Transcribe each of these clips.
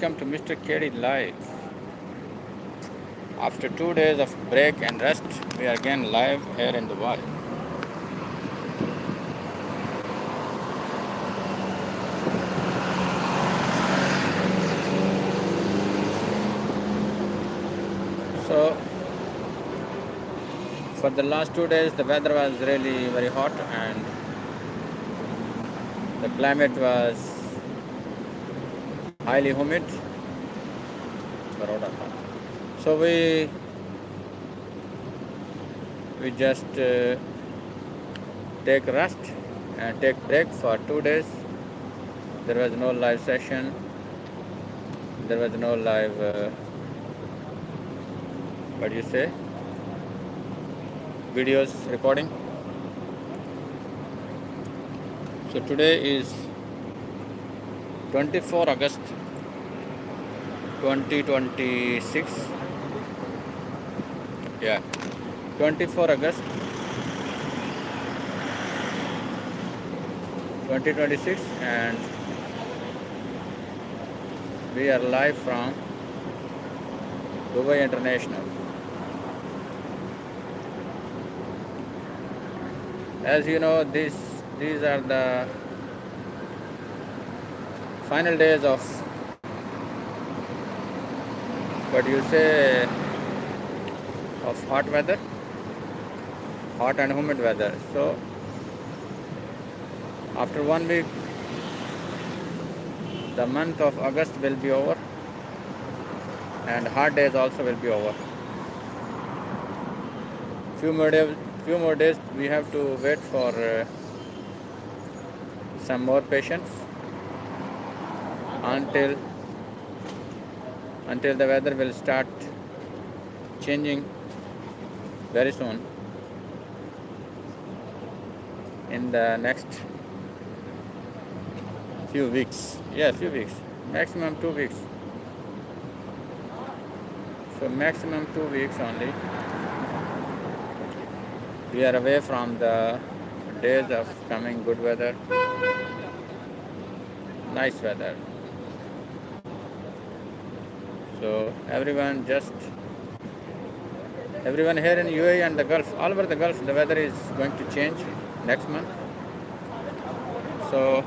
Welcome to Mr. KD Live. After 2 days of break and rest, we are again live here in the world. So, for the last 2 days, the weather was really very hot and the climate was highly humid. So we just take rest and take break for 2 days. There was no live session. There was no live, videos recording. So today is 24 August 2026. Yeah, 24 August 2026, and we are live from Dubai International. As you know, these are the final days of of hot weather, hot and humid weather. So after 1 week, the month of August will be over and hot days also will be over. Few more days we have to wait for some more patience until the weather will start changing very soon in the next few weeks. Yeah, few weeks, maximum 2 weeks. So maximum 2 weeks only we are away from the days of coming good weather, nice weather. So everyone here in UAE and the Gulf, all over the Gulf, the weather is going to change next month. So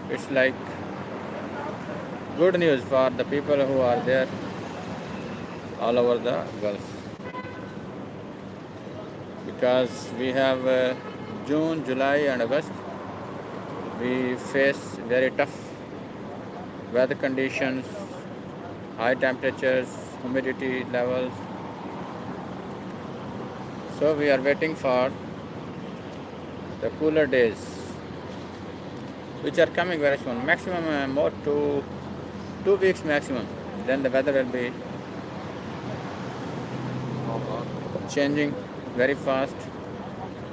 it's like good news for the people who are there all over the Gulf, because we have June, July and August. We face very tough weather conditions, high temperatures, humidity levels. So we are waiting for the cooler days, which are coming very soon. Maximum more to 2 weeks maximum. Then the weather will be changing very fast.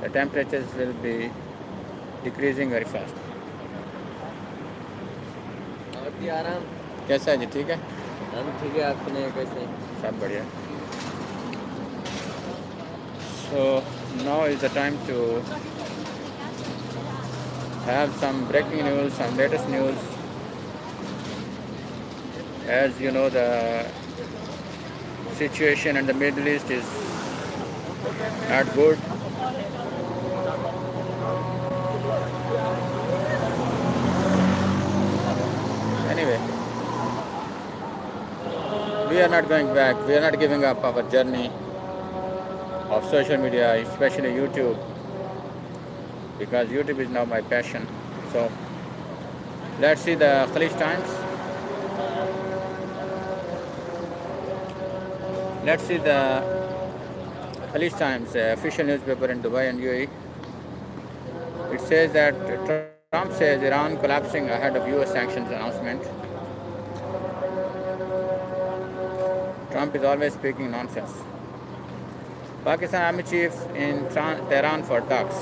The temperatures will be decreasing very fast. कैसा है जी? ठीक है, हम ठीक है, आप सुनाइए कैसे? सब बढ़िया. So now is the time to have some breaking news, some latest news. As you know, the situation in the Middle East is not good. Anyway, we are not going back. We are not giving up our journey of social media, especially YouTube, because YouTube is now my passion. So let's see the Khalij Times. Let's see the Khalij Times, official newspaper in Dubai and UAE. It says that Trump says Iran collapsing ahead of US sanctions announcement. Trump is always speaking nonsense. Pakistan Army Chief in Tehran for talks.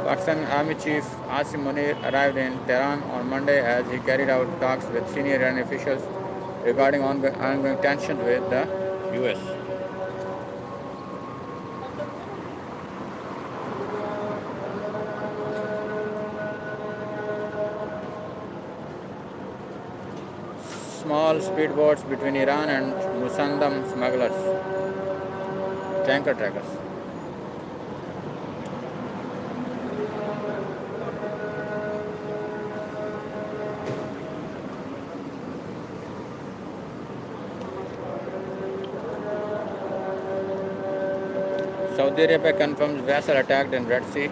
Pakistan Army Chief Asim Munir arrived in Tehran on Monday as he carried out talks with senior Iranian officials regarding ongoing tensions with the US. small speedboats between Iran and Musandam smugglers, tanker trackers. Saudi Arabia confirms vessel attacked in Red Sea.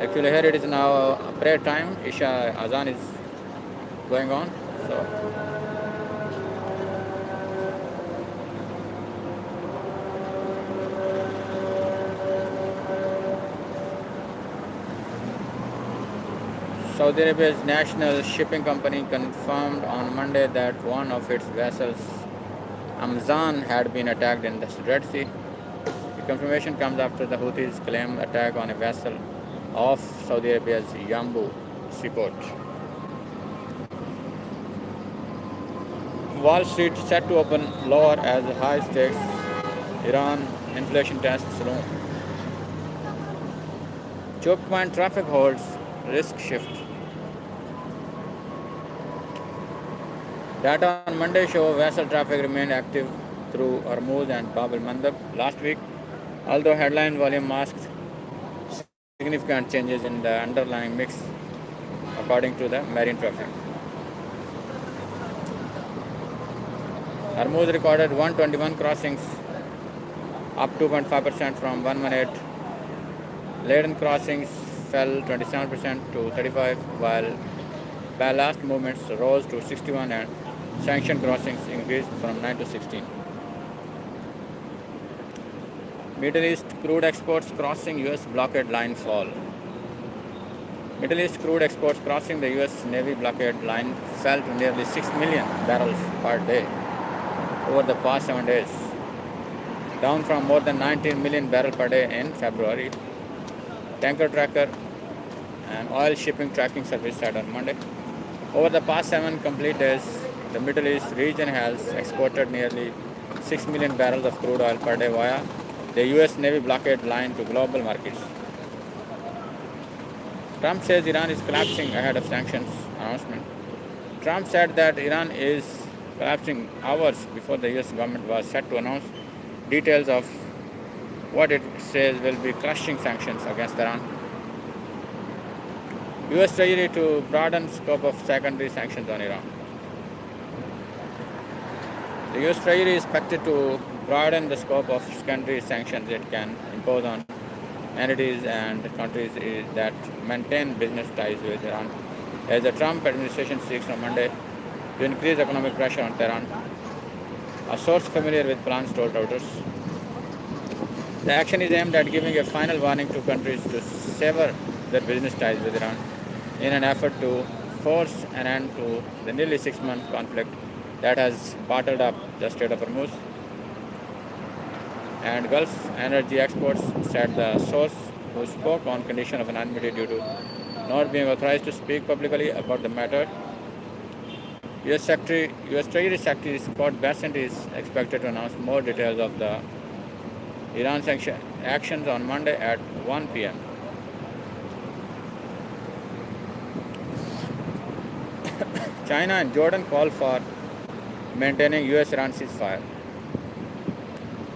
Actually, here it is now prayer time. Isha Azan is going on. So, Saudi Arabia's national shipping company confirmed on Monday that one of its vessels, Amzan, had been attacked in the Red Sea. The confirmation comes after the Houthis claimed attack on a vessel off Saudi Arabia's Yanbu seaport. Wall Street set to open lower as high stakes Iran inflation tests loom. Choke point traffic holds, risk shift. Data on Monday show vessel traffic remained active through Hormuz and Bab el-Mandab last week, although headline volume masked significant changes in the underlying mix, according to the marine traffic. Hormuz recorded 121 crossings, up 2.5% from 118. Laden crossings fell 27% to 35, while ballast movements rose to 61 and sanctioned crossings increased from 9 to 16. Middle East crude exports crossing US blockade line fall. Middle East crude exports crossing the US Navy blockade line fell to nearly 6 million barrels per day over the past 7 days, down from more than 19 million barrels per day in February. Tanker tracker and oil shipping tracking service said on Monday. Over the past 7 complete days, the Middle East region has exported nearly 6 million barrels of crude oil per day via the US Navy blockade line to global markets. Trump says Iran is collapsing ahead of sanctions announcement. Trump said that Iran is collapsing hours before the US government was set to announce details of what it says will be crushing sanctions against Iran. US Treasury to broaden scope of secondary sanctions on Iran. The US Treasury is expected to broaden the scope of secondary sanctions it can impose on entities and countries that maintain business ties with Iran, as the Trump administration seeks on Monday to increase economic pressure on Tehran. A source familiar with plans told Reuters. The action is aimed at giving a final warning to countries to sever their business ties with Iran in an effort to force an end to the nearly 6-month conflict that has bottled up the Strait of Hormuz and Gulf energy exports, said the source, who spoke on condition of anonymity due to not being authorized to speak publicly about the matter. US Treasury Secretary Scott Bessent is expected to announce more details of the Iran sanction actions on Monday at 1 p.m. China and Jordan call for maintaining US-Iran ceasefire.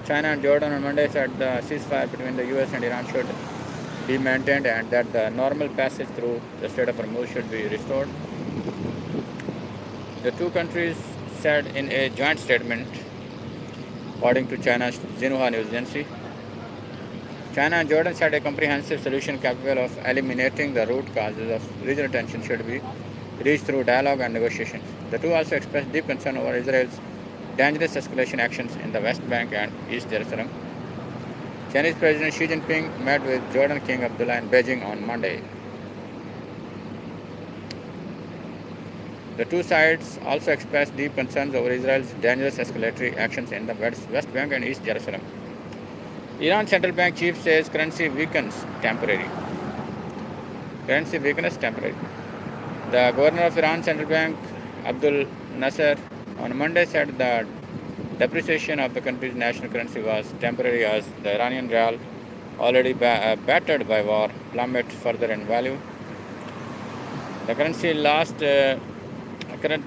China and Jordan on Monday said the ceasefire between the US and Iran should be maintained and that the normal passage through the Strait of Hormuz should be restored. The two countries said in a joint statement, according to China's Xinhua news agency. China and Jordan said a comprehensive solution capable of eliminating the root causes of regional tension should be reached through dialogue and negotiations. The two also expressed deep concern over Israel's dangerous escalation actions in the West Bank and East Jerusalem. Chinese President Xi Jinping met with Jordan King Abdullah in Beijing on Monday. The two sides also expressed deep concerns over Israel's dangerous escalatory actions in the West Bank and East Jerusalem. Iran central bank chief says currency weakens temporary. Currency weakness temporary. The governor of Iran central bank, Abdul Nasser, on Monday said that depreciation of the country's national currency was temporary as the Iranian rial, already battered by war, plummeted further in value The currency lost. The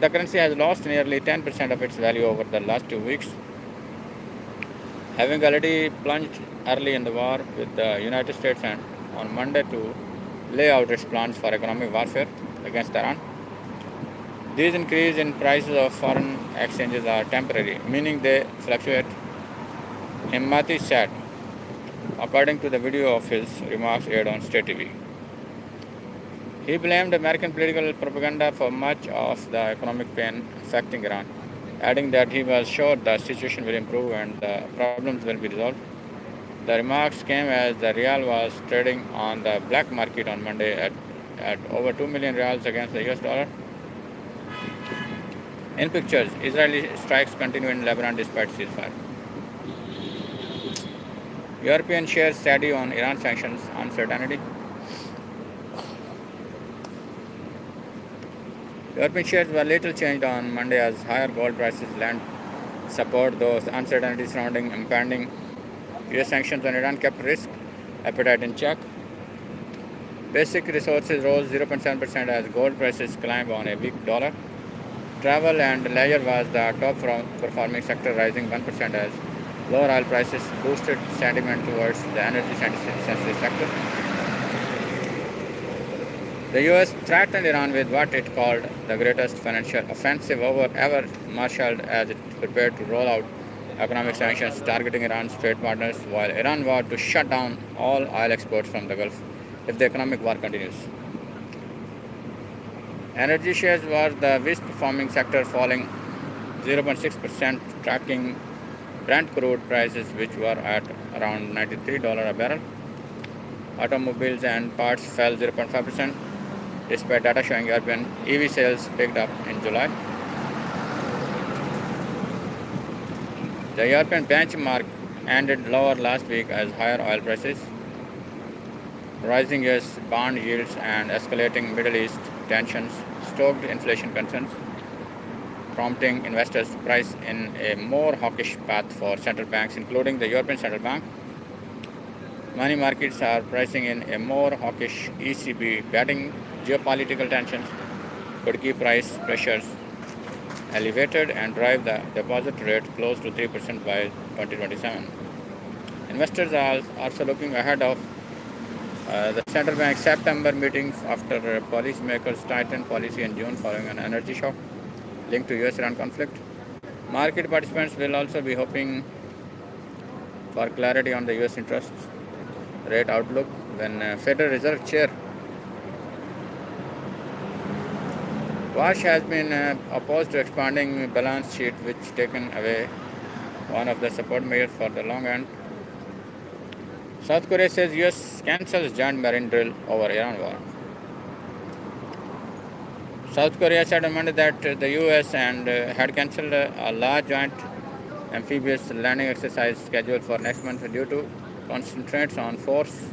currency has lost nearly 10% of its value over the last 2 weeks, having already plunged early in the war with the United States and on Monday to lay out its plans for economic warfare against Iran. These increases in prices of foreign exchanges are temporary, meaning they fluctuate, Himmati said, according to the video of his remarks aired on state TV. He blamed American political propaganda for much of the economic pain affecting Iran, adding that he was sure the situation will improve and the problems will be resolved. The remarks came as the rial was trading on the black market on Monday at over 2 million rials against the US dollar. In pictures, Israeli strikes continue in Lebanon despite ceasefire. European shares steady on Iran sanctions uncertainty. European shares were little changed on Monday as higher gold prices lent support, though uncertainty surrounding impending US sanctions on Iran kept risk appetite in check. Basic resources rose 0.7% as gold prices climbed on a weak dollar. Travel and leisure was the top performing sector, rising 1% as lower oil prices boosted sentiment towards the energy sensitive sector. The US threatened Iran with what it called the greatest financial offensive ever marshaled as it prepared to roll out economic sanctions targeting Iran's trade partners, while Iran vowed to shut down all oil exports from the Gulf if the economic war continues. Energy shares were the worst performing sector, falling 0.6%, tracking Brent crude prices, which were at around $93 a barrel. Automobiles and parts fell 0.5%, despite data showing European EV sales picked up in July. The European benchmark ended lower last week as higher oil prices, rising US bond yields, and escalating Middle East tensions stoked inflation concerns, prompting investors to price in a more hawkish path for central banks, including the European Central Bank. Money markets are pricing in a more hawkish ECB, betting geopolitical tensions could keep price pressures elevated and drive the deposit rate close to 3% by 2027. Investors are also looking ahead of the central bank's September meetings after policymakers tightened policy in June following an energy shock linked to US-Iran conflict. Market participants will also be hoping for clarity on the US interest rate outlook when Federal Reserve Chair Wash has been opposed to expanding balance sheet, which taken away one of the support measures for the long end. South Korea says US cancels joint marine drill over Iran war. South Korea said on Monday that the US had cancelled a large joint amphibious landing exercise scheduled for next month due to constraints on force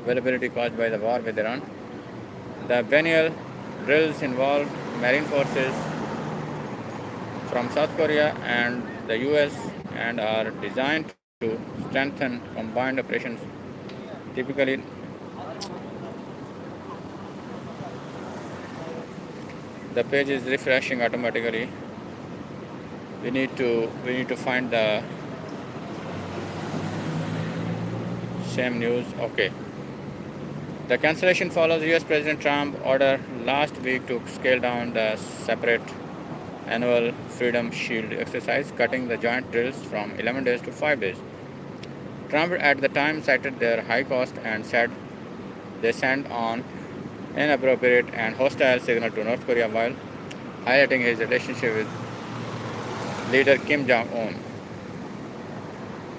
availability caused by the war with Iran. The biennial drills involve marine forces from South Korea and the US and are designed to strengthen combined operations. Typically, the page is refreshing automatically. We need to find the same news. Okay. The cancellation follows US President Trump's order last week to scale down the separate annual Freedom Shield exercise, cutting the joint drills from 11 days to 5 days. Trump at the time cited their high cost and said they send an inappropriate and hostile signal to North Korea while highlighting his relationship with leader Kim Jong-un.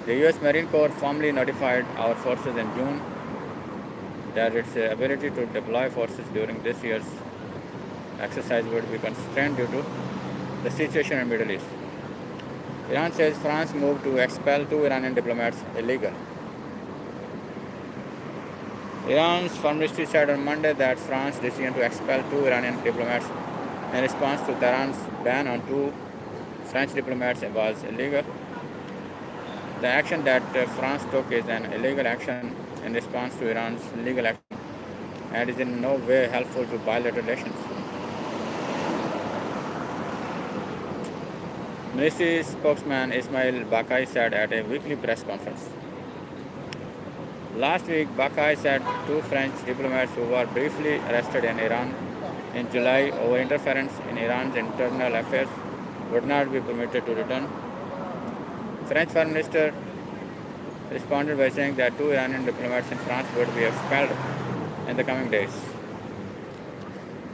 The US Marine Corps formally notified our forces in June that its ability to deploy forces during this year's exercise would be constrained due to the situation in the Middle East. Iran says France moved to expel 2 Iranian diplomats illegal. Iran's foreign ministry said on Monday that France's decision to expel 2 Iranian diplomats in response to Tehran's ban on 2 French diplomats was illegal. The action that France took is an illegal action in response to Iran's legal action and is in no way helpful to bilateral relations. Ministry spokesman Ismail Bakai said at a weekly press conference. Last week, Bakai said two French diplomats who were briefly arrested in Iran in July over interference in Iran's internal affairs would not be permitted to return. French Foreign Minister responded by saying that two Iranian diplomats in France would be expelled in the coming days.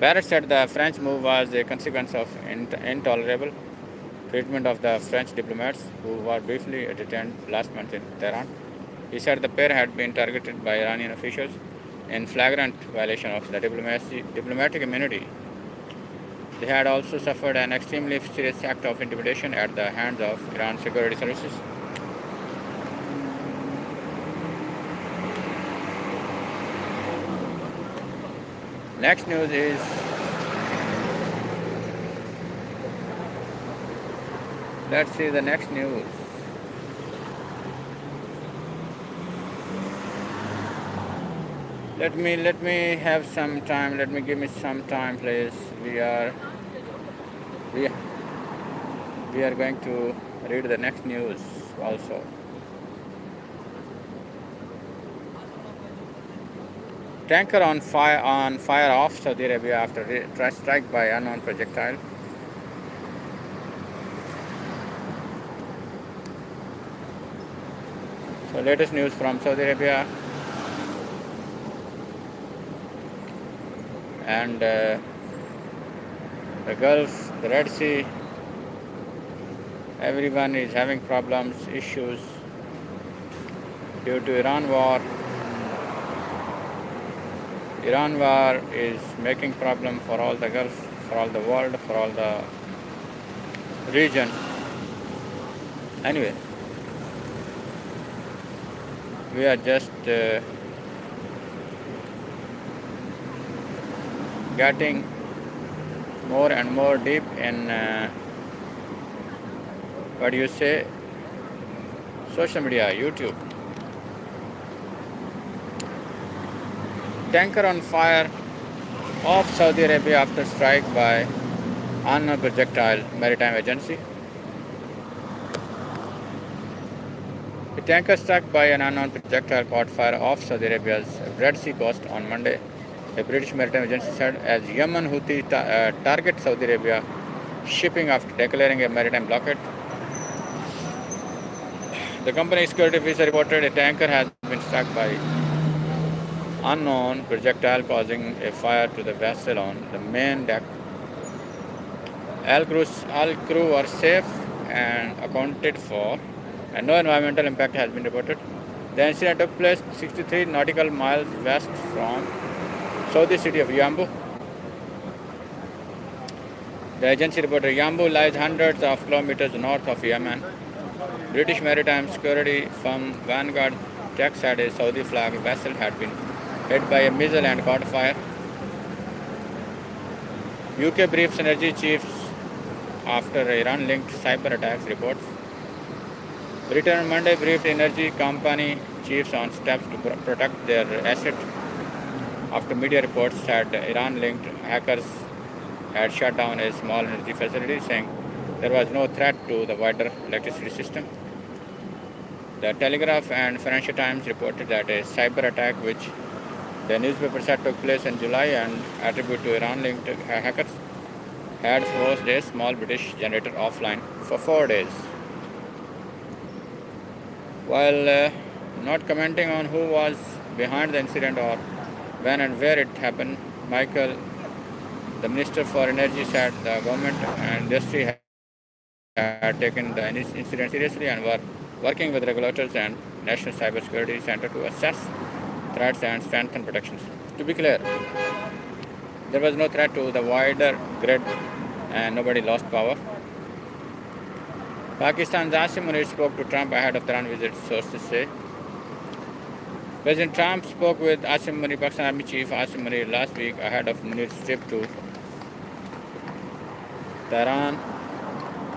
Barrett said the French move was a consequence of intolerable treatment of the French diplomats who were briefly detained last month in Tehran. He said the pair had been targeted by Iranian officials in flagrant violation of the diplomatic immunity. They had also suffered an extremely serious act of intimidation at the hands of Iran's security services. Next news is let's see the next news. Let me have some time. Let me give me some time, please. We are going to read the next news also. Tanker on fire off Saudi Arabia after strike by unknown projectile. So latest news from Saudi Arabia and the Gulf, the Red Sea. Everyone is having problems, issues due to Iran war. Iran war is making problem for all the Gulf, for all the world, for all the region. Anyway, we are just getting more and more deep in what do you say, social media, YouTube. Tanker on fire off Saudi Arabia after strike by unknown projectile, maritime agency. A tanker struck by an unknown projectile caught fire off Saudi Arabia's Red Sea coast on Monday, the British maritime agency said, as Yemen Houthi target Saudi Arabia shipping after declaring a maritime blockade. The company's security officer reported a tanker has been struck by unknown projectile causing a fire to the vessel on the main deck. All crew were safe and accounted for, and no environmental impact has been reported. The incident took place 63 nautical miles west from Saudi city of Yambu. The agency reported Yambu lies hundreds of kilometers north of Yemen. British maritime security firm Vanguard Tech said a Saudi flag vessel had been hit by a missile and caught fire. UK briefs energy chiefs after Iran-linked cyber attacks reports. Britain on Monday briefed energy company chiefs on steps to protect their asset after media reports said Iran-linked hackers had shut down a small energy facility, saying there was no threat to the wider electricity system. The Telegraph and Financial Times reported that a cyber attack, which the newspaper said took place in July and attributed to Iran-linked hackers, had forced a small British generator offline for 4 days. While not commenting on who was behind the incident or when and where it happened, Michael, the Minister for Energy, said the government and industry had taken the incident seriously and were working with regulators and National Cybersecurity Center to assess threats and strengthen protections. To be clear, there was no threat to the wider grid and nobody lost power. Pakistan's Asim Munir spoke to Trump ahead of the Iran visit, sources say. President Trump spoke with Asim Munir, Pakistan Army Chief Asim Munir, last week ahead of Munir's trip to Tehran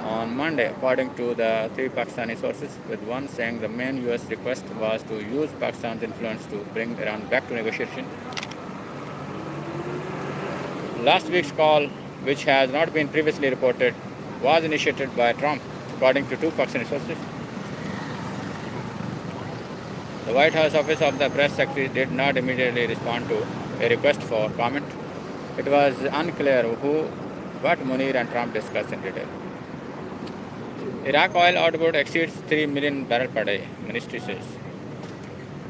on Monday, according to the three Pakistani sources, with one saying the main US request was to use Pakistan's influence to bring Iran back to negotiation. Last week's call, which has not been previously reported, was initiated by Trump. according to two Pakistani sources. The White House Office of the Press Secretary did not immediately respond to a request for comment. It was unclear what Munir and Trump discussed in detail. Iraq oil output exceeds 3 million barrels per day, ministry says.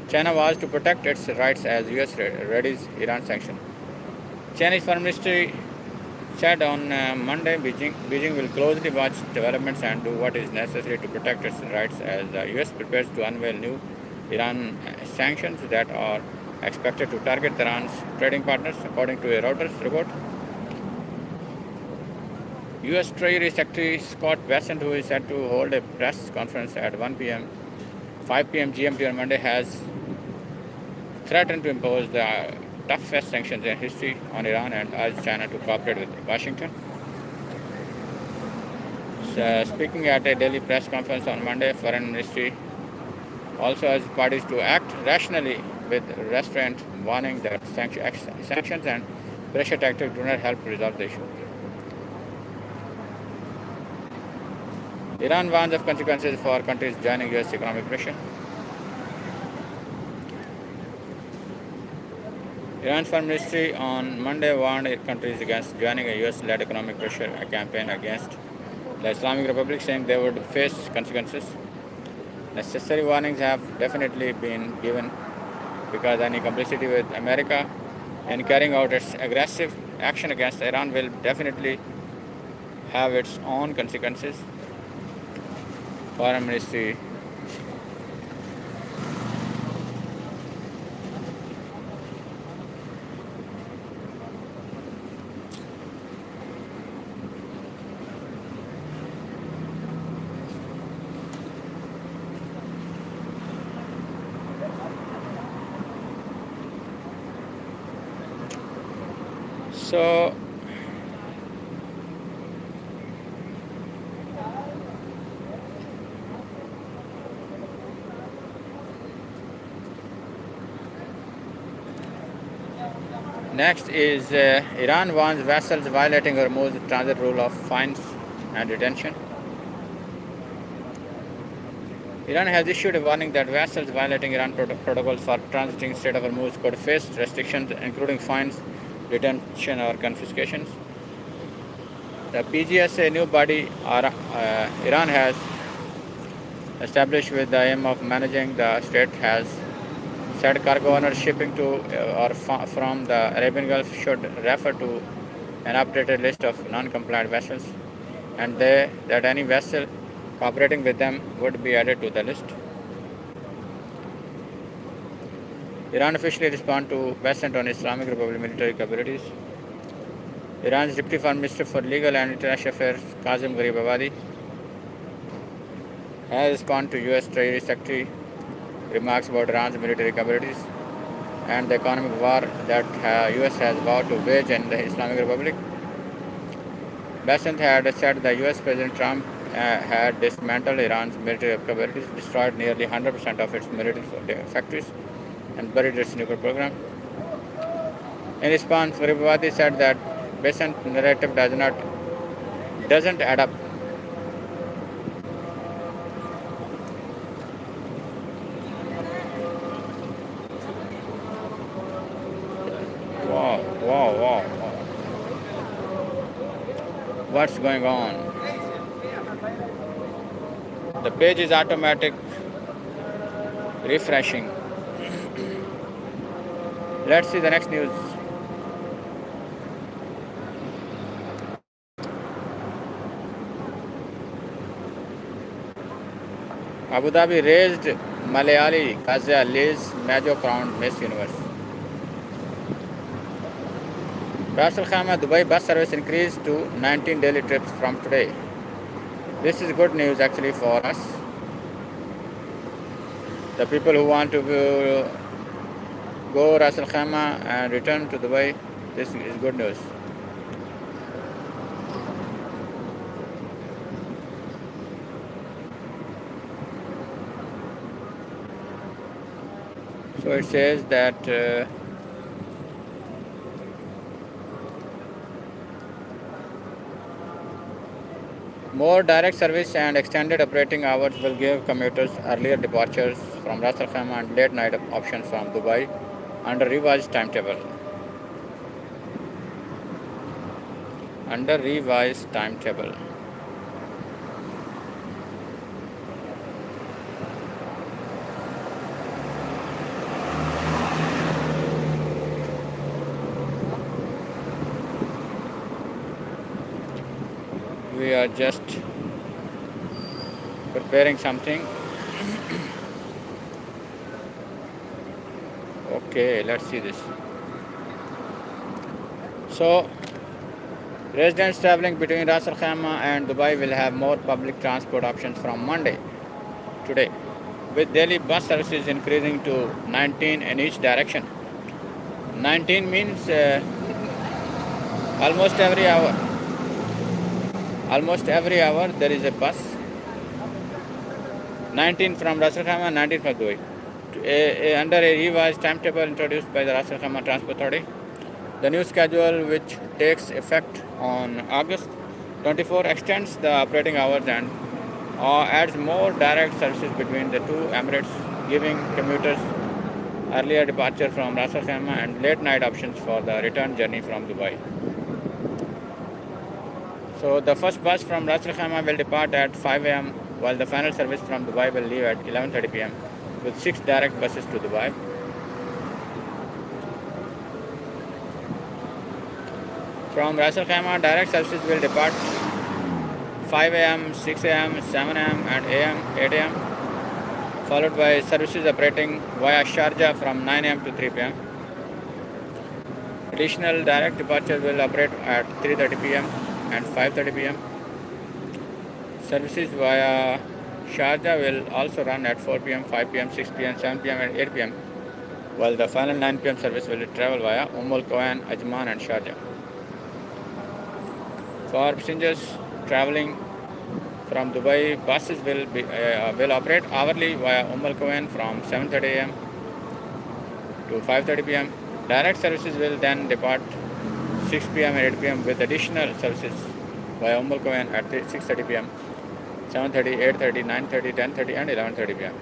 China vows to protect its rights as US readies Iran sanction. Chinese Foreign Ministry said on Monday Beijing will closely watch developments and do what is necessary to protect its rights as the US prepares to unveil new Iran sanctions that are expected to target Iran's trading partners, according to a Reuters report. US Treasury Secretary Scott Bessent, who is set to hold a press conference at 5 p.m. GMT on Monday, has threatened to impose the toughest sanctions in history on Iran and urged China to cooperate with Washington. Speaking at a daily press conference on Monday, Foreign Ministry also urged parties to act rationally with restraint, warning that sanctions and pressure tactics do not help resolve the issue. Iran warns of consequences for countries joining US economic pressure. Iran's Foreign Ministry on Monday warned countries against joining a US-led economic pressure campaign against the Islamic Republic, saying they would face consequences. Necessary warnings have definitely been given because any complicity with America in carrying out its aggressive action against Iran will definitely have its own consequences. Foreign Ministry So next is Iran warns vessels violating Hormuz transit rule of fines and detention. Iran has issued a warning that vessels violating Iran protocols for transiting Strait of Hormuz could face restrictions including fines, detention or confiscations. The PGS, a new body Iran has established with the aim of managing the strait, has said cargo owners shipping to or from the Arabian Gulf should refer to an updated list of non-compliant vessels, and that any vessel cooperating with them would be added to the list. Iran officially responded to Bessent on Islamic Republic military capabilities. Iran's Deputy Foreign Minister for Legal and International Affairs, Kazem Garibabadi, has responded to US Treasury Secretary remarks about Iran's military capabilities and the economic war that US has vowed to wage in the Islamic Republic. Bessent had said that US President Trump had dismantled Iran's military capabilities, destroyed nearly 100% of its military factories, and buried its nuclear program. In response, Garibabadi said that Bessent's narrative doesn't add up. Wow. What's going on? The page is automatic refreshing. Let's see the next news. Abu Dhabi raised Malayali Kazia Liz Majo crowned Miss Universe. Ras Al Khaimah Dubai bus service increased to 19 daily trips from today. This is good news actually for us. The people who want to go Ras Al Khaimah and return to Dubai, this is good news. So it says that More direct service and extended operating hours will give commuters earlier departures from Ras Al Khaimah and late night options from Dubai under revised timetable. Under revised timetable. We are just preparing something. Okay, let's see this. So, residents traveling between Ras Al Khaimah and Dubai will have more public transport options from Monday, today, with daily bus services increasing to 19 in each direction. 19 means almost every hour. Almost every hour there is a bus. 19 from Ras Al Khaimah, 19 from Dubai. Under a revised timetable introduced by the Ras Al Khaimah Transport Authority. The new schedule, which takes effect on August 24, extends the operating hours and adds more direct services between the two Emirates, giving commuters earlier departure from Ras Al Khaimah and late night options for the return journey from Dubai. So the first bus from Ras Al Khaimah will depart at 5 a.m. while the final service from Dubai will leave at 11:30 p.m. with 6 direct buses to Dubai. From Ras Al Khaimah, direct services will depart 5 a.m., 6 a.m., 7 a.m. and 8 a.m. followed by services operating via Sharjah from 9 a.m. to 3 p.m. Additional direct departure will operate at 3:30 p.m. and 5:30 p.m. Services via Sharjah will also run at 4 p.m., 5 p.m., 6 p.m., 7 p.m. and 8 p.m. while the final 9 p.m. service will travel via Al Quwain, Ajman and Sharjah. For passengers traveling from Dubai, buses will operate hourly via Al Quwain from 7:30 a.m. to 5:30 p.m. Direct services will then depart 6 p.m. and 8 p.m. with additional services via Al Quwain at 6:30 p.m., 7:30, 8:30, 9:30, 10:30 and 11:30 p.m.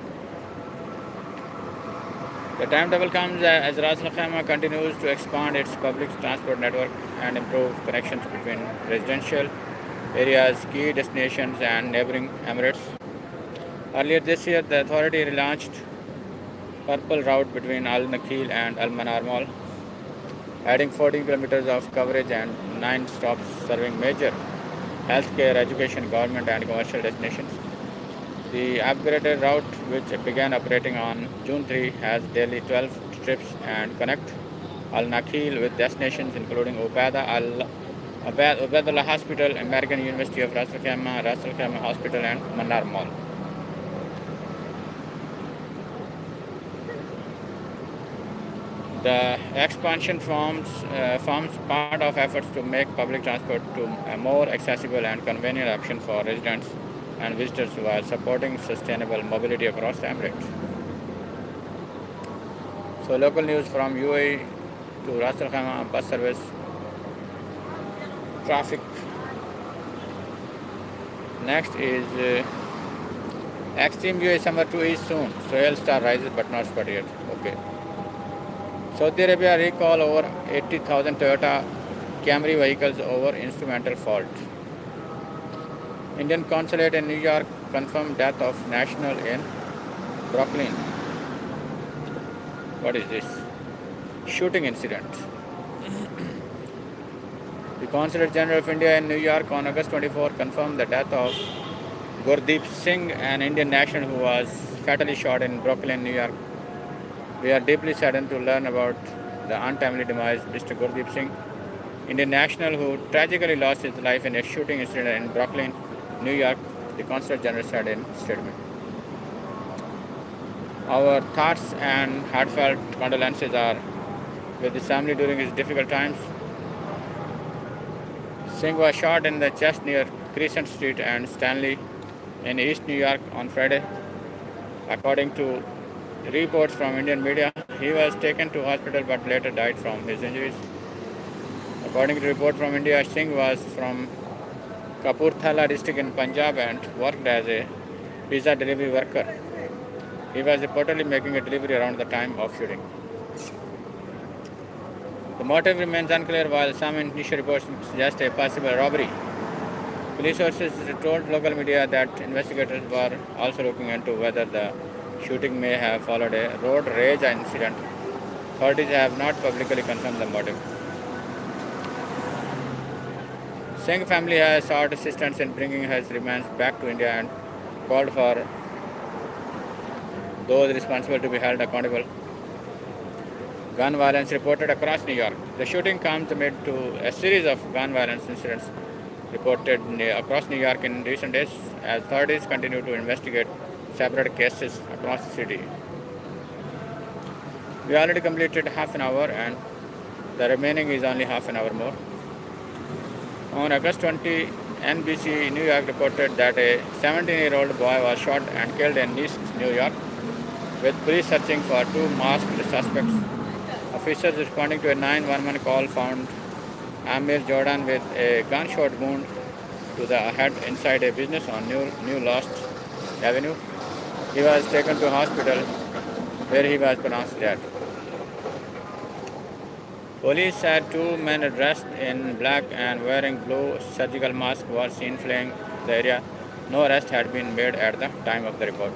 The timetable comes as Ras Al Khaimah continues to expand its public transport network and improve connections between residential areas, key destinations and neighboring Emirates. Earlier this year, the authority relaunched Purple Route between Al Nakheel and Al Manar Mall, adding 14 kilometers of coverage and 9 stops serving major healthcare, education, government and commercial destinations. The upgraded route, which began operating on June 3, has daily 12 trips and connect Al Nakheel with destinations including Ubaidullah Hospital, American University of Ras Al Khaimah Hospital and Manar Mall. The expansion forms part of efforts to make public transport to a more accessible and convenient option for residents and visitors while supporting sustainable mobility across the Emirates. So local news from UAE to Ras Al Khaimah bus service. Traffic. Next is extreme UAE summer 2 is soon. Soil star rises but not spotted yet. Okay. Saudi Arabia recall over 80,000 Toyota Camry vehicles over instrumental fault. Indian consulate in New York confirmed death of national in Brooklyn. What is this? Shooting incident. The Consulate General of India in New York on August 24 confirmed the death of Gurdeep Singh, an Indian national who was fatally shot in Brooklyn, New York. We are deeply saddened to learn about the untimely demise of Mr. Gurdeep Singh, Indian national who tragically lost his life in a shooting incident in Brooklyn, New York, the Consulate General said in a statement. Our thoughts and heartfelt condolences are with his family during his difficult times. Singh was shot in the chest near Crescent Street and Stanley in East New York on Friday. According to reports from Indian media, he was taken to hospital but later died from his injuries. According to report from India, Singh was from Kapurthala district in Punjab and worked as a pizza delivery worker. He was reportedly making a delivery around the time of shooting. The motive remains unclear while some initial reports suggest a possible robbery. Police sources told local media that investigators were also looking into whether the shooting may have followed a road rage incident. Authorities have not publicly confirmed the motive. Singh family has sought assistance in bringing his remains back to India and called for those responsible to be held accountable. Gun violence reported across New York. The shooting comes amid to a series of gun violence incidents reported across New York in recent days as authorities continue to investigate separate cases across the city. We already completed half an hour and the remaining is only half an hour more. On August 20, NBC New York reported that a 17-year-old boy was shot and killed in East New York, with police searching for two masked suspects. Officers responding to a 911 call found Amir Jordan with a gunshot wound to the head inside a business on New Lost Avenue. He was taken to a hospital where he was pronounced dead. Police said two men dressed in black and wearing blue surgical masks were seen fleeing the area. No arrest had been made at the time of the report.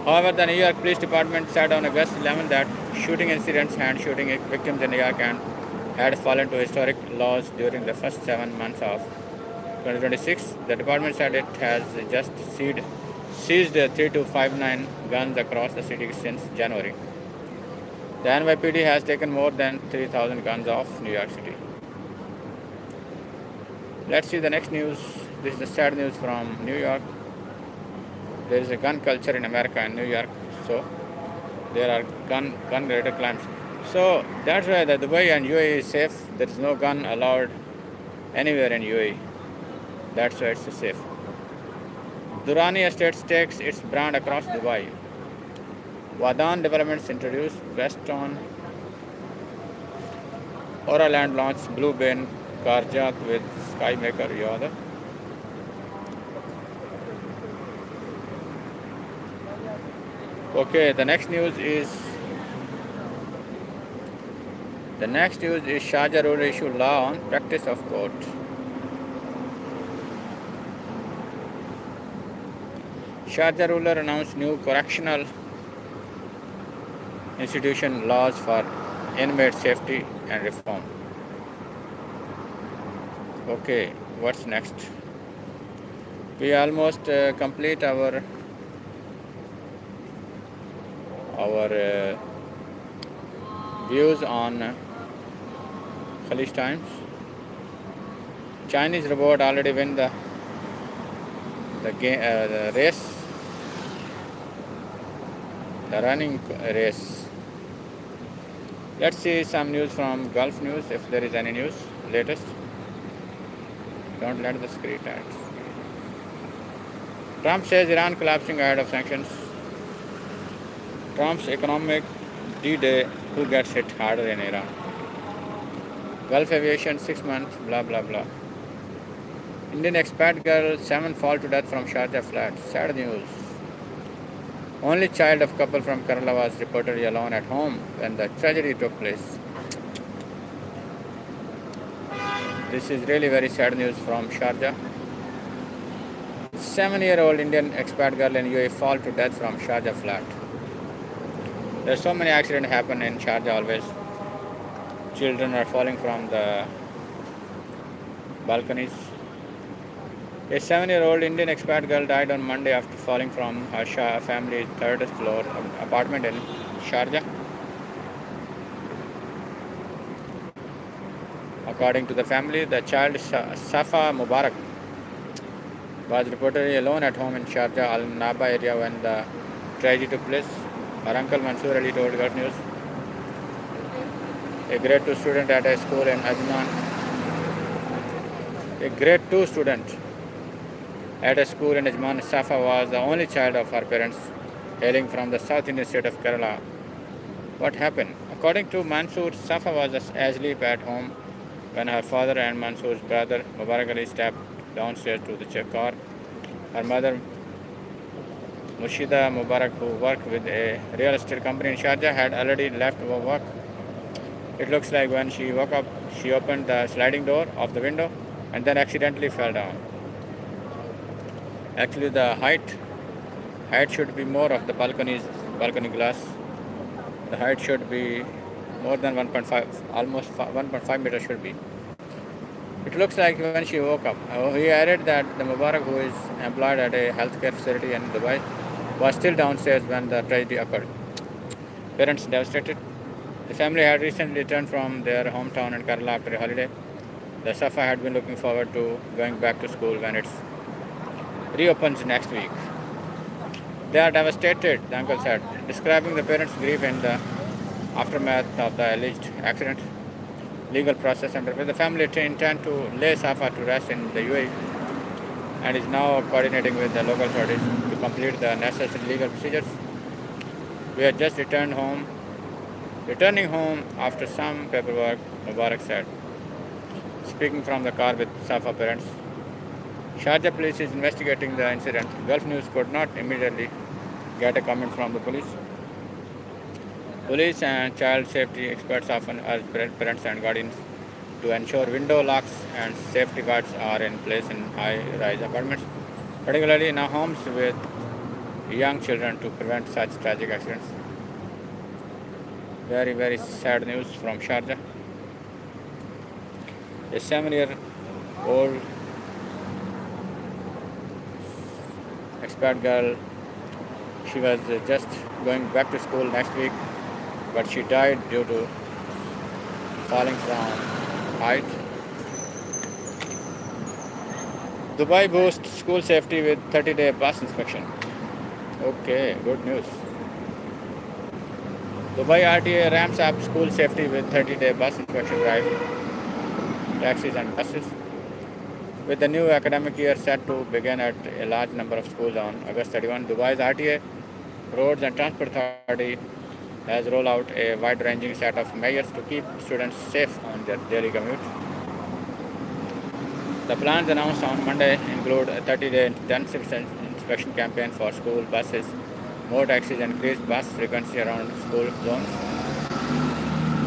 However, the New York Police Department said on August 11 that shooting incidents and shooting victims in New York had fallen to historic lows during the first 7 months of 2026. The department said it has just seized 3259 guns across the city since January. The NYPD has taken more than 3,000 guns off New York City. Let's see the next news. This is the sad news from New York. There is a gun culture in America and New York, so there are gun-related crimes. So that's why the Dubai and UAE is safe. There is no gun allowed anywhere in UAE. That's why it's safe. Durrani Estates takes its brand across Dubai. Wadan Developments introduced Weston Oraland launched Blue Bin Karjat with Skymaker Yoda. Okay, the next news is Sharjah rule issue law on practice of court. Sharjah ruler announced new correctional institution laws for inmate safety and reform. Okay, what's next? We almost complete our views on Khalij Times. Chinese robot already win the race, the running race. Let's see some news from Gulf News, if there is any news latest. Don't let the screen ads. Trump says Iran collapsing ahead of sanctions. Trump's economic D-Day, who gets hit harder in Iran? Gulf aviation 6 months, blah blah blah. Indian expat girl, 7 fall to death from Sharjah flat. Sad news. Only child of couple from Kerala was reportedly alone at home when the tragedy took place. This is really very sad news from Sharjah. 7-year-old Indian expat girl in UAE fall to death from Sharjah flat. There are so many accidents happen in Sharjah always. Children are falling from the balconies. A 7-year-old Indian expat girl died on Monday after falling from her family's third floor apartment in Sharjah. According to the family, the child Safa Mubarak was reportedly alone at home in Sharjah Al Naba area when the tragedy took place. Her uncle Mansoor Ali told Gulf News. A grade 2 student at a school in Ajman. A grade 2 student at a school in Ajman, Safa was the only child of her parents, hailing from the South Indian state of Kerala. What happened? According to Mansoor, Safa was asleep at home when her father and Mansoor's brother Mubarak Ali stepped downstairs to the car. Her mother Mushida Mubarak, who worked with a real estate company in Sharjah, had already left work. It looks like when she woke up, she opened the sliding door of the window and then accidentally fell down. Actually, the height should be more of the balcony glass. The height should be more than 1.5, almost 1.5 meters should be. It looks like when she woke up. He added that the Mubarak, who is employed at a healthcare facility in Dubai, was still downstairs when the tragedy occurred. Parents devastated. The family had recently returned from their hometown in Kerala after a holiday. The Safa had been looking forward to going back to school when it reopens next week. They are devastated, the uncle said, describing the parents' grief in the aftermath of the alleged accident. Legal process underway. The family intend to lay Safa to rest in the UAE and is now coordinating with the local authorities to complete the necessary legal procedures. We have just returning home after some paperwork, Mubarak said, speaking from the car with Safa parents. Sharjah police is investigating the incident. Gulf News could not immediately get a comment from the police. Police and child safety experts often urge parents and guardians to ensure window locks and safety guards are in place in high-rise apartments, particularly in homes with young children, to prevent such tragic accidents. Very, very sad news from Sharjah. A 7-year-old expat girl, she was just going back to school next week, but she died due to falling from height. Dubai boosts school safety with 30-day bus inspection. Okay, good news. Dubai RTA ramps up school safety with 30-day bus inspection drive, taxis and buses. With the new academic year set to begin at a large number of schools on August 31, Dubai's RTA, Roads and Transport Authority, has rolled out a wide-ranging set of measures to keep students safe on their daily commute. The plans announced on Monday include a 30-day intensive inspection campaign for school buses, more taxis, increased bus frequency around school zones,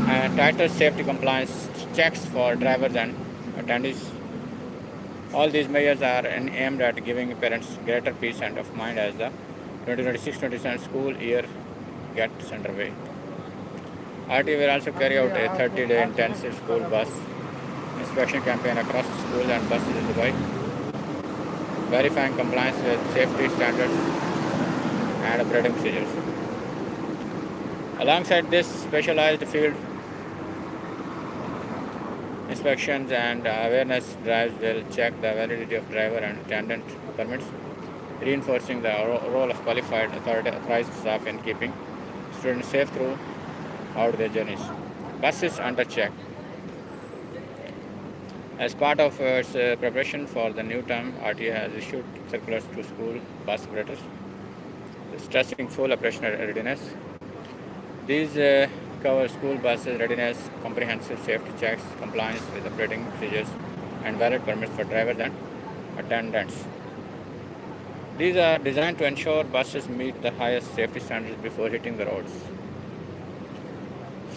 and tighter safety compliance checks for drivers and attendees. All these measures are aimed at giving parents greater peace and of mind as the 2026-27 school year gets underway. RT will also carry out a 30-day intensive school bus inspection campaign across schools and buses in Dubai, verifying compliance with safety standards and operating procedures. Alongside this, specialized field inspections and awareness drives will check the validity of driver and attendant permits, reinforcing the role of qualified authorized staff in keeping students safe throughout their journeys. Buses under check. As part of its preparation for the new term, RTA has issued circulars to school bus operators stressing full operational readiness. These cover school buses readiness, comprehensive safety checks, compliance with operating procedures, and valid permits for drivers and attendants. These are designed to ensure buses meet the highest safety standards before hitting the roads.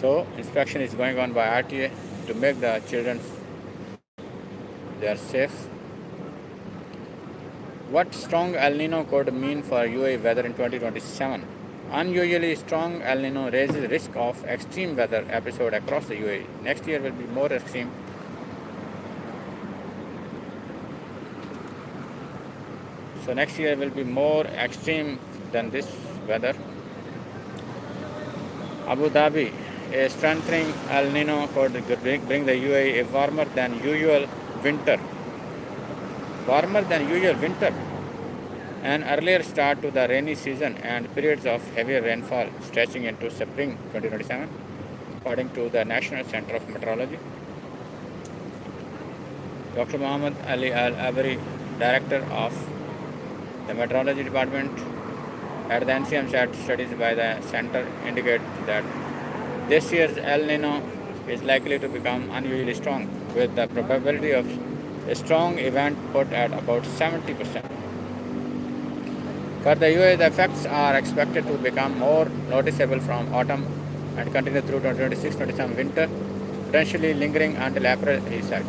So, inspection is going on by RTA to make the children they are safe. What strong El Nino could mean for UAE weather in 2027? Unusually strong El Nino raises risk of extreme weather episode across the UAE. Next year will be more extreme. So next year will be more extreme than this weather. Abu Dhabi, a strengthening El Nino could bring the UAE a warmer than usual winter. Warmer than usual winter. An earlier start to the rainy season and periods of heavier rainfall stretching into spring 2027, according to the National Center of Meteorology. Dr. Muhammad Ali Al-Abari, Director of the Meteorology Department at the NCM, said studies by the center indicate that this year's El Nino is likely to become unusually strong, with the probability of a strong event put at about 70%. For the US, the effects are expected to become more noticeable from autumn and continue through 2026-27 winter, potentially lingering until April, he said.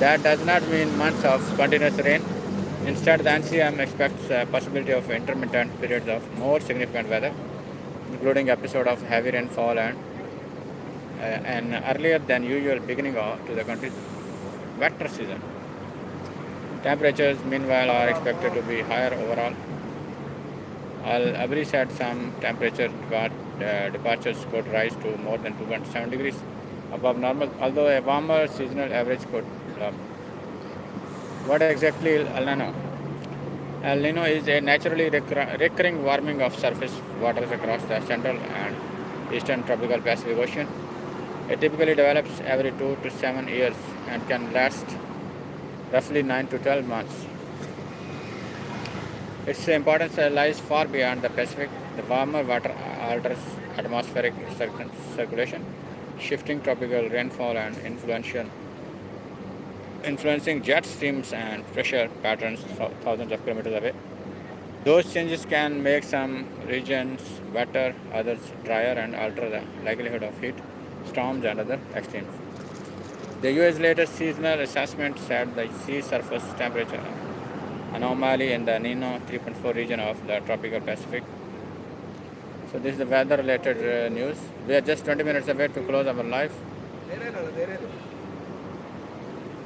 That does not mean months of continuous rain. Instead, the NCM expects a possibility of intermittent periods of more significant weather, including episodes of heavy rainfall and an earlier than usual beginning to the country's wetter season. Temperatures, meanwhile, are expected to be higher overall. AFRiCA said some temperature departures could rise to more than 2.7 degrees above normal, although a warmer seasonal average could develop. What exactly is El Nino? El Nino is a naturally recurring warming of surface waters across the central and eastern tropical Pacific Ocean. It typically develops every 2 to 7 years and can last roughly 9 to 12 months. Its importance lies far beyond the Pacific. The warmer water alters atmospheric circulation, shifting tropical rainfall and influencing jet streams and pressure patterns thousands of kilometers away. Those changes can make some regions wetter, others drier, and alter the likelihood of heat, storms, and other extremes. The US latest seasonal assessment said the sea surface temperature anomaly in the Nino 3.4 region of the tropical Pacific. So this is the weather related news. We are just 20 minutes away to close our live.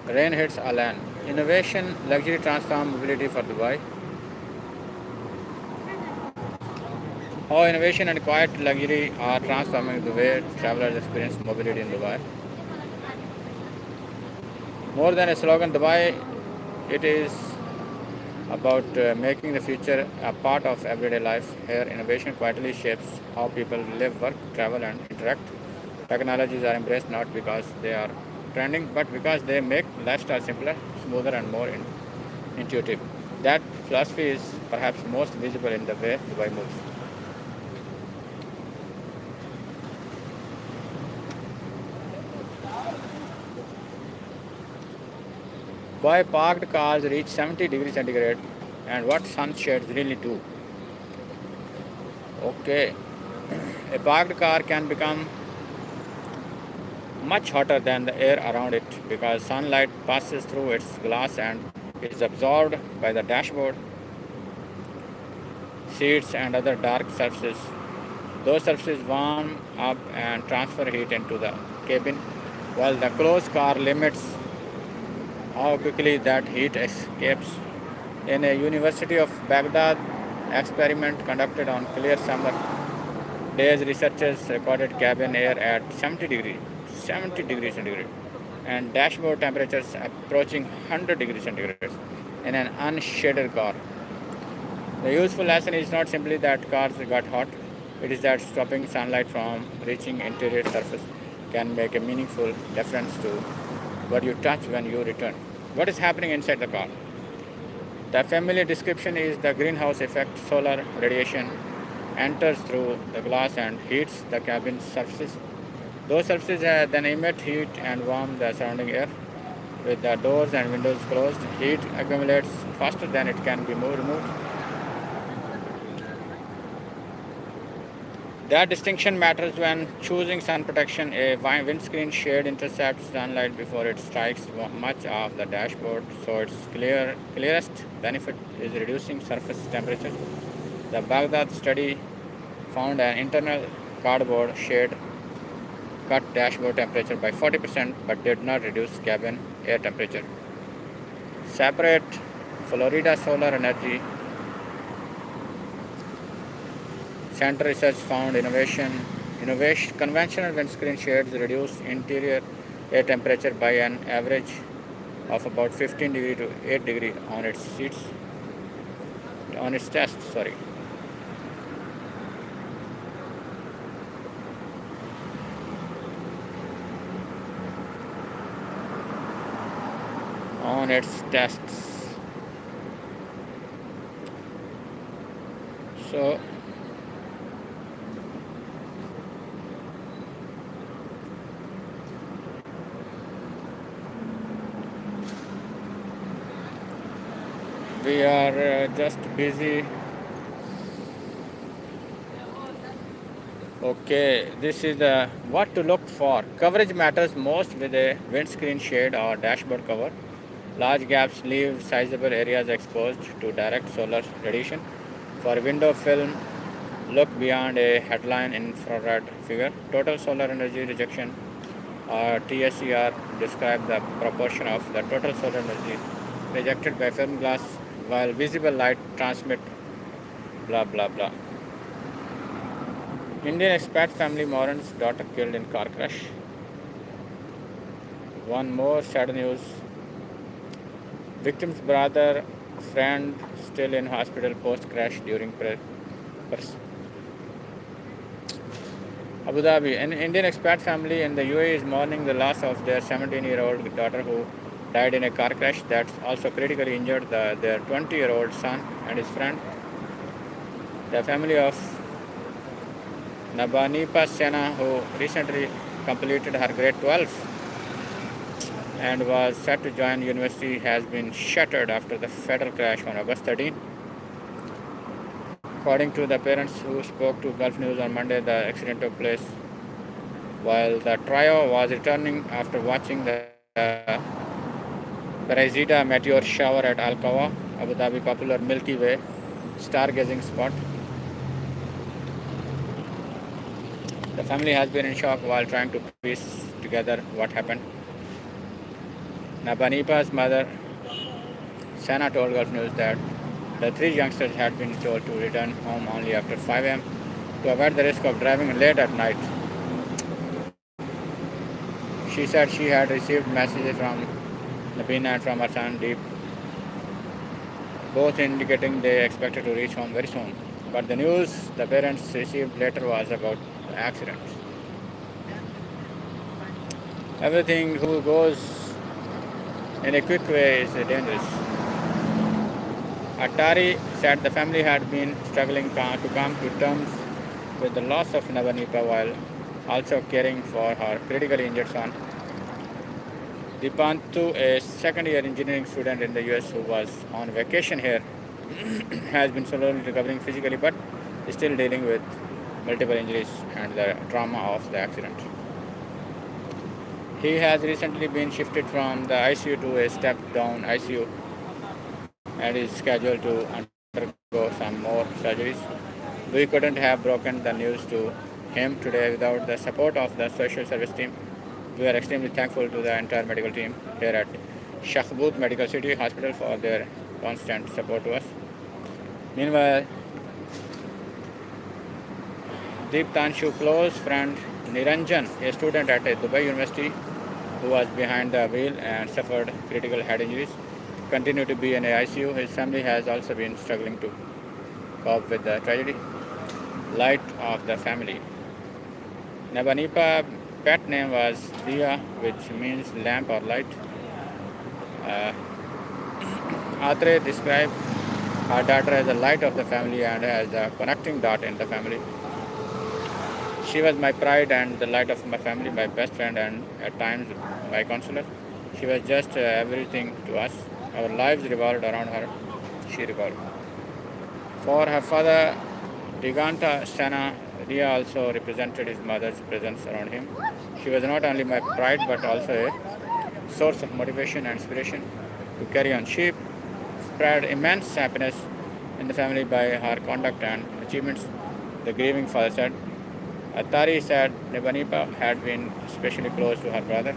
Rain hits Alan. Innovation, luxury transform mobility for Dubai. How innovation and quiet luxury are transforming the way travelers experience mobility in Dubai. More than a slogan, Dubai, it is about making the future a part of everyday life. Here, innovation quietly shapes how people live, work, travel, and interact. Technologies are embraced not because they are trending, but because they make lifestyle simpler, smoother, and more intuitive. That philosophy is perhaps most visible in the way Dubai moves. Why parked cars reach 70 degrees centigrade and what sun shades really do. Okay, a parked car can become much hotter than the air around it because sunlight passes through its glass and is absorbed by the dashboard, seats, and other dark surfaces. Those surfaces warm up and transfer heat into the cabin, while the closed car limits how quickly that heat escapes. In a University of Baghdad experiment conducted on clear summer days, researchers recorded cabin air at 70 degrees centigrade, and dashboard temperatures approaching 100 degrees centigrade in an unshaded car. The useful lesson is not simply that cars got hot, it is that stopping sunlight from reaching interior surface can make a meaningful difference to what you touch when you return. What is happening inside the car? The familiar description is the greenhouse effect. Solar radiation enters through the glass and heats the cabin surfaces. Those surfaces then emit heat and warm the surrounding air. With the doors and windows closed, heat accumulates faster than it can be removed. That distinction matters when choosing sun protection. A windscreen shade intercepts sunlight before it strikes much of the dashboard, so its clearest benefit is reducing surface temperature. The Baghdad study found an internal cardboard shade cut dashboard temperature by 40% but did not reduce cabin air temperature. Separate Florida Solar Energy Center research found conventional windscreen shades reduce interior air temperature by an average of about 15 degree to 8 degree on its test. On its tests. So We are just busy. Okay, this is the what to look for. Coverage matters most with a windscreen shade or dashboard cover. Large gaps leave sizable areas exposed to direct solar radiation. For window film, look beyond a headline infrared figure. Total solar energy rejection or TSER describe the proportion of the total solar energy rejected by film glass while visible light transmit blah blah blah. Indian expat family mourns daughter killed in car crash. One more sad news. Victim's brother, friend still in hospital post crash during Abu Dhabi. An Indian expat family in the UAE is mourning the loss of their 17-year-old daughter who died in a car crash that also critically injured their 20-year-old son and his friend. The family of Nabanipa Sena, who recently completed her grade 12 and was set to join university, has been shattered after the fatal crash on August 13. According to the parents who spoke to Gulf News on Monday, the accident took place while the trio was returning after watching the Parazita meteor shower at Al Kawa, Abu Dhabi popular Milky Way stargazing spot. The family has been in shock while trying to piece together what happened. Nabanipa's mother, Sana, told Gulf News that the three youngsters had been told to return home only after 5 a.m. to avoid the risk of driving late at night. She said she had received messages from Nabina and from her son Deep, both indicating they expected to reach home very soon. But the news the parents received later was about the accident. Everything who goes in a quick way is dangerous. Atari said the family had been struggling to come to terms with the loss of Navanipa while also caring for her critically injured son. Dipantu, a second-year engineering student in the US who was on vacation here, has been slowly recovering physically but still dealing with multiple injuries and the trauma of the accident. He has recently been shifted from the ICU to a step-down ICU and is scheduled to undergo some more surgeries. We couldn't have broken the news to him today without the support of the social service team. We are extremely thankful to the entire medical team here at Shakhbut Medical City Hospital for their constant support to us. Meanwhile, Deep Tanshu close friend Niranjan, a student at a Dubai University who was behind the wheel and suffered critical head injuries, continued to be in a ICU. His family has also been struggling to cope with the tragedy. Light of the family. Nabanipa pet name was Diya, which means lamp or light. Atre described her daughter as the light of the family and as a connecting dot in the family. She was my pride and the light of my family, my best friend and at times my counselor. She was just everything to us. Our lives revolved around her, she recalled. For her father, Diganta Sena, Ria also represented his mother's presence around him. She was not only my pride but also a source of motivation and inspiration to carry on. She spread immense happiness in the family by her conduct and achievements, the grieving father said. Atari said Nebanipa had been especially close to her brother.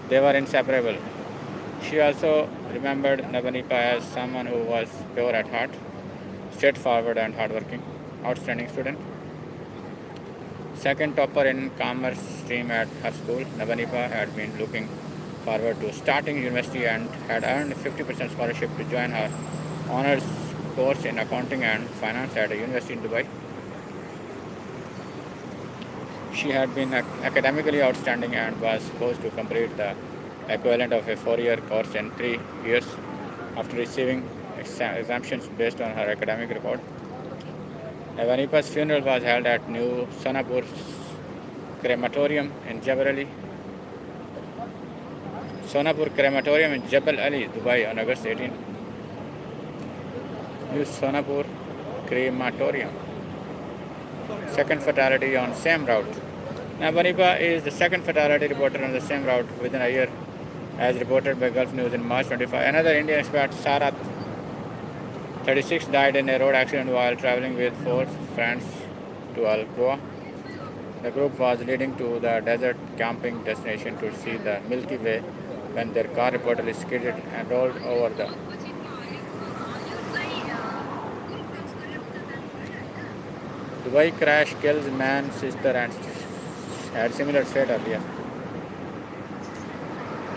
They were inseparable. She also remembered Nebanipa as someone who was pure at heart, straightforward and hardworking, outstanding student. Second topper in commerce stream at her school, Nebanipa had been looking forward to starting university and had earned 50% scholarship to join her honors course in accounting and finance at a university in Dubai. She had been academically outstanding and was supposed to complete the equivalent of a 4-year course in 3 years after receiving exemptions based on her academic record. Nevanipa's funeral was held at New Sonapur Crematorium in Jebel Ali. Sonapur Crematorium in Jebel Ali, Dubai on August 18. New Sonapur crematorium. Second fatality on same route. Now, Banipa is the second fatality reported on the same route within a year, as reported by Gulf News in March 25. Another Indian expat, Sarat, 36, died in a road accident while traveling with four friends to Al Goa. The group was leading to the desert camping destination to see the Milky Way when their car reportedly skidded and rolled over the Dubai crash kills man, sister, and had similar fate earlier.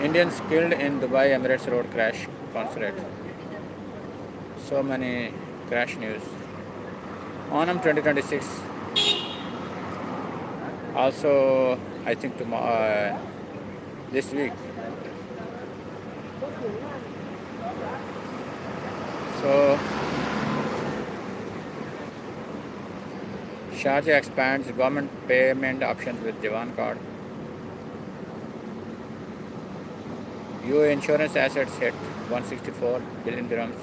Indians killed in Dubai Emirates road crash consulate. So many crash news. Onam 2026. Also, I think tomorrow, this week. So, Sharjah expands government payment options with Jawan card. UAE insurance assets hit 164 billion dirhams.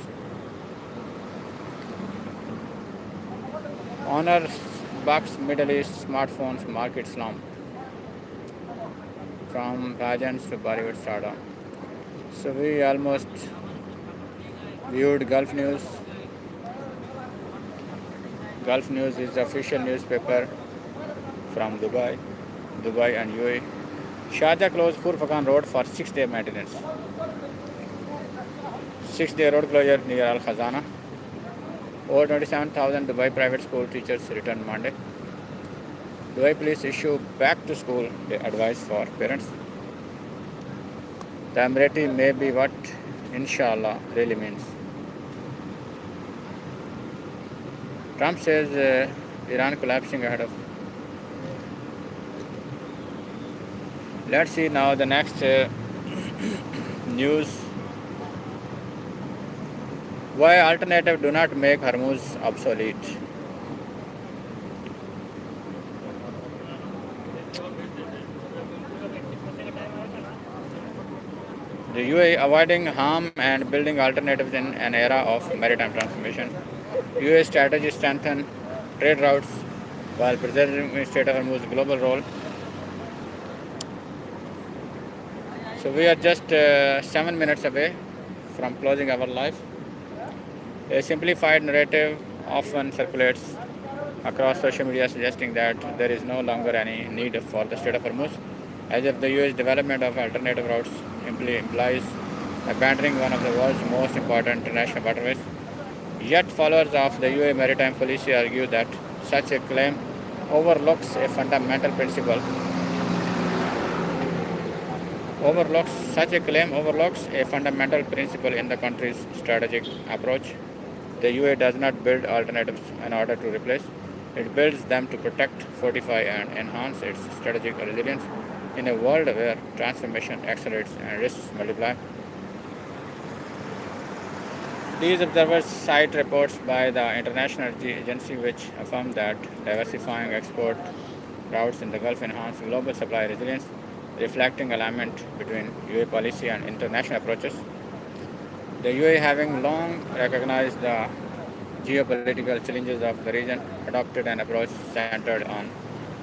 Honor bucks Middle East smartphones market slump. From Rajans to Bollywood stardom. So we almost viewed Gulf News. Gulf News is the official newspaper from Dubai and UAE. Sharjah closed Fur Fakan Road for 6-day maintenance. 6-day road closure near Al Khazana. Over 27,000 Dubai private school teachers returned Monday. Dubai police issue back to school advice for parents. The Emirati may be what inshallah really means. Trump says Iran collapsing ahead of. Let's see now the next news. Why alternative do not make Hormuz obsolete? The UAE avoiding harm and building alternatives in an era of maritime transformation. UAE strategy strengthen trade routes while preserving the Strait of Hormuz's global role. So we are just 7 minutes away from closing our life. A simplified narrative often circulates across social media suggesting that there is no longer any need for the Strait of Hormuz, as if the UAE's development of alternative routes implies abandoning one of the world's most important international waterways. Yet followers of the UAE maritime policy argue that such a claim overlooks a fundamental principle. Such a claim overlooks a fundamental principle in the country's strategic approach. The UAE does not build alternatives in order to replace. It builds them to protect, fortify, and enhance its strategic resilience in a world where transformation accelerates and risks multiply. These observers cite reports by the International Energy Agency which affirm that diversifying export routes in the Gulf enhance global supply resilience, reflecting alignment between UAE policy and international approaches. The UAE, having long recognized the geopolitical challenges of the region, adopted an approach centered on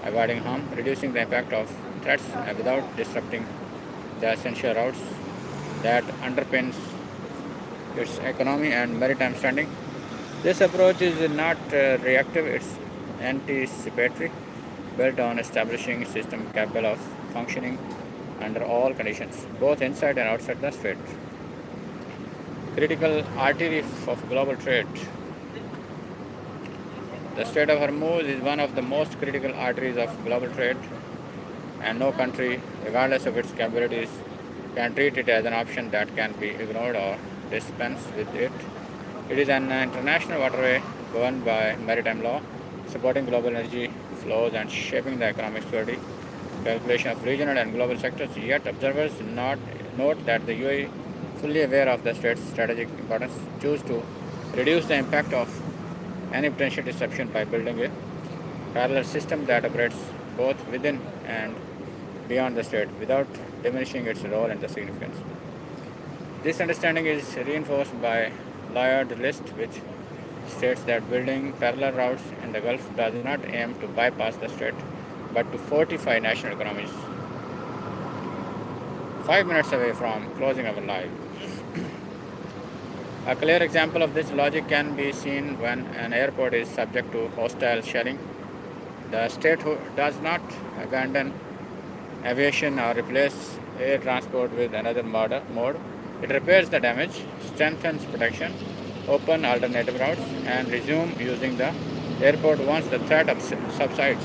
avoiding harm, reducing the impact of threats without disrupting the essential routes that underpins its economy and maritime standing. This approach is not reactive, it's anticipatory, built on establishing a system capable of functioning under all conditions, both inside and outside the strait. Critical artery of global trade. The Strait of Hormuz is one of the most critical arteries of global trade, and no country, regardless of its capabilities, can treat it as an option that can be ignored or dispense with it. It is an international waterway governed by maritime law, supporting global energy flows and shaping the economic security calculation of regional and global sectors. Yet observers note that the UAE, fully aware of the strait's strategic importance, choose to reduce the impact of any potential disruption by building a parallel system that operates both within and beyond the strait without diminishing its role and the significance. This understanding is reinforced by layered list which states that building parallel routes in the Gulf does not aim to bypass the strait, but to fortify national economies. 5 minutes away from closing our live. A clear example of this logic can be seen when an airport is subject to hostile shelling. The state does not abandon aviation or replace air transport with another mode. It repairs the damage, strengthens protection, open alternative routes, and resume using the airport once the threat subsides.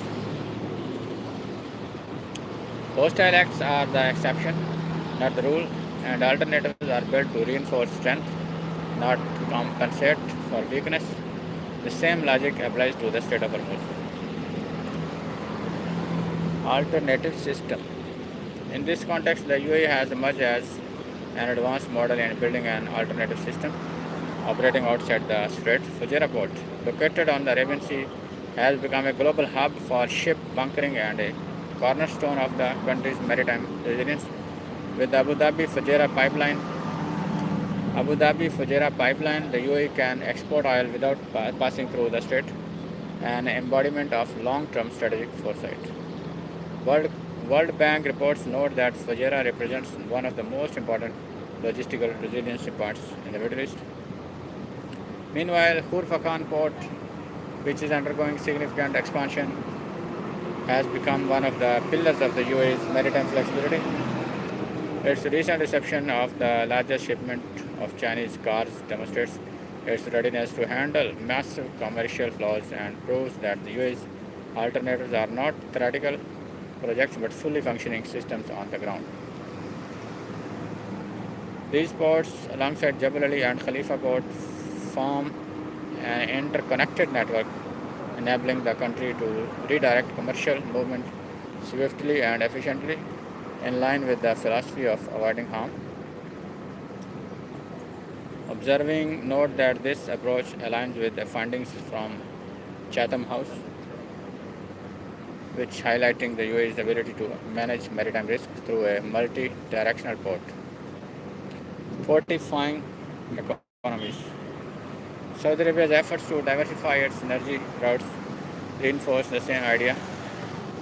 Hostile acts are the exception, not the rule, and alternatives are built to reinforce strength, not to compensate for weakness. The same logic applies to the Strait of Hormuz. Alternative system. In this context, the UAE has emerged as an advanced model in building an alternative system operating outside the Strait. Fujairah port, located on the Arabian Sea, has become a global hub for ship bunkering and a cornerstone of the country's maritime resilience. With the Abu Dhabi-Fujairah pipeline, the UAE can export oil without passing through the strait, an embodiment of long-term strategic foresight. World Bank reports note that Fujairah represents one of the most important logistical resiliency points in the Middle East. Meanwhile, Khor Fakkan port, which is undergoing significant expansion, has become one of the pillars of the UAE's maritime flexibility. Its recent reception of the largest shipment of Chinese cars demonstrates its readiness to handle massive commercial flows and proves that the UAE's alternatives are not theoretical projects but fully functioning systems on the ground. These ports, alongside Jebel Ali and Khalifa Port, form an interconnected network, enabling the country to redirect commercial movement swiftly and efficiently, in line with the philosophy of avoiding harm. Observing note that this approach aligns with the findings from Chatham House, which highlighting the UAE's ability to manage maritime risks through a multi-directional port. Fortifying economies. Saudi Arabia's efforts to diversify its energy routes reinforce the same idea.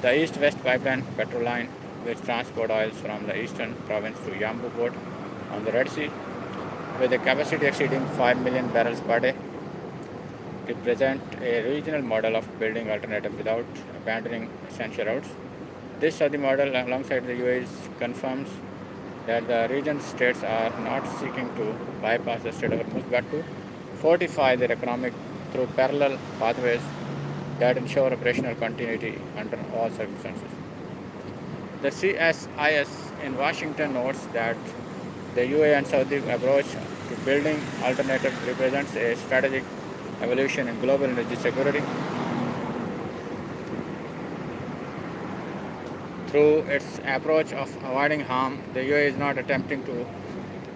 The East-West Pipeline petrol line, which transport oils from the eastern province to Yanbu port on the Red Sea, with a capacity exceeding 5 million barrels per day, represent a regional model of building alternative without abandoning essential routes. This Saudi model, alongside the UAE's, confirms that the region's states are not seeking to bypass the Strait of Hormuz but to fortify their economic through parallel pathways that ensure operational continuity under all circumstances. The CSIS in Washington notes that the UAE and Saudi approach to building alternative represents a strategic evolution in global energy security. Through its approach of avoiding harm, the UAE is not attempting to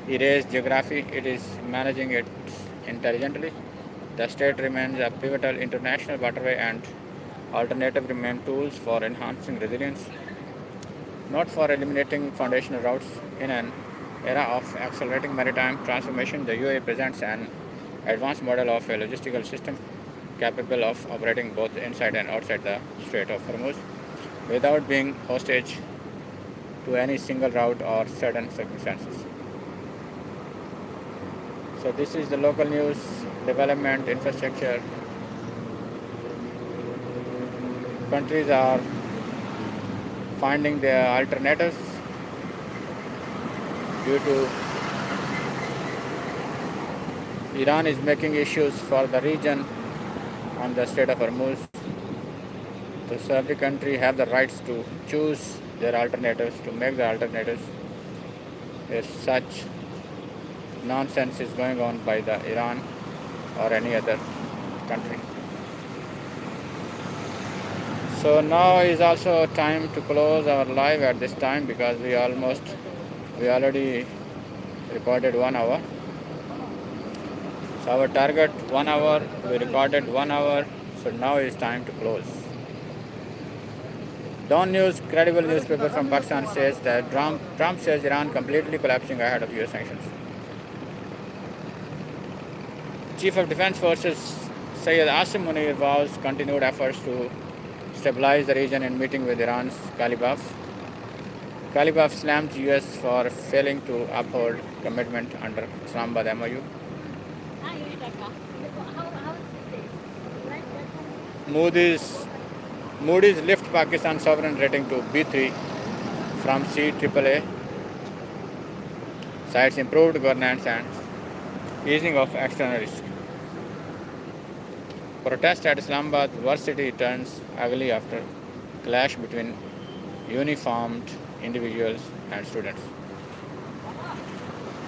erase geography, it is managing it intelligently. The state remains a pivotal international waterway and alternatives remain tools for enhancing resilience, not for eliminating foundational routes. In an era of accelerating maritime transformation, the UAE presents an advanced model of a logistical system capable of operating both inside and outside the Strait of Hormuz without being hostage to any single route or certain circumstances. So this is the local news, development, infrastructure. Countries are finding their alternatives due to Iran is making issues for the region on the Strait of Hormuz. So every country have the rights to choose their alternatives, to make the alternatives. If such nonsense is going on by the Iran or any other country. So now is also time to close our live at this time because we already recorded 1 hour. So our target 1 hour, we recorded 1 hour, so now is time to close. Dawn News, credible newspaper from Pakistan, says that Trump says Iran completely collapsing ahead of US sanctions. Chief of Defense Forces Sayyid Asim Munir vows continued efforts to stabilize the region in meeting with Iran's Kalibaf. Kalibaf slammed US for failing to uphold commitment under Islamabad MOU. Moody's Moody's lift Pakistan sovereign rating to B3 from CAAA, cites improved governance and easing of external risk. Protest at Islamabad University turns ugly after clash between uniformed individuals and students.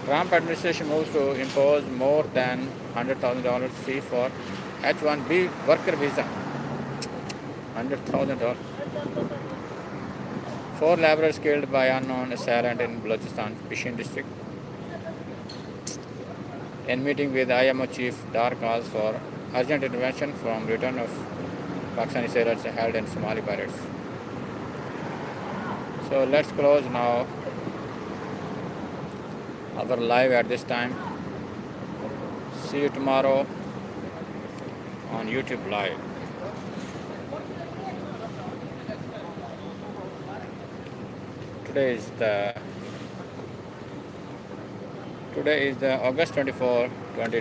Trump administration moves to impose more than $100,000 fee for H-1B worker visa. $100,000. 4 laborers killed by unknown assailant in Balochistan, Pishin district. In meeting with IMO chief, Dar calls for urgent intervention from return of Pakistani sailors held in Somali pirates. So let's close now our live at this time. See you tomorrow on YouTube Live. Today is the August 24, 2020.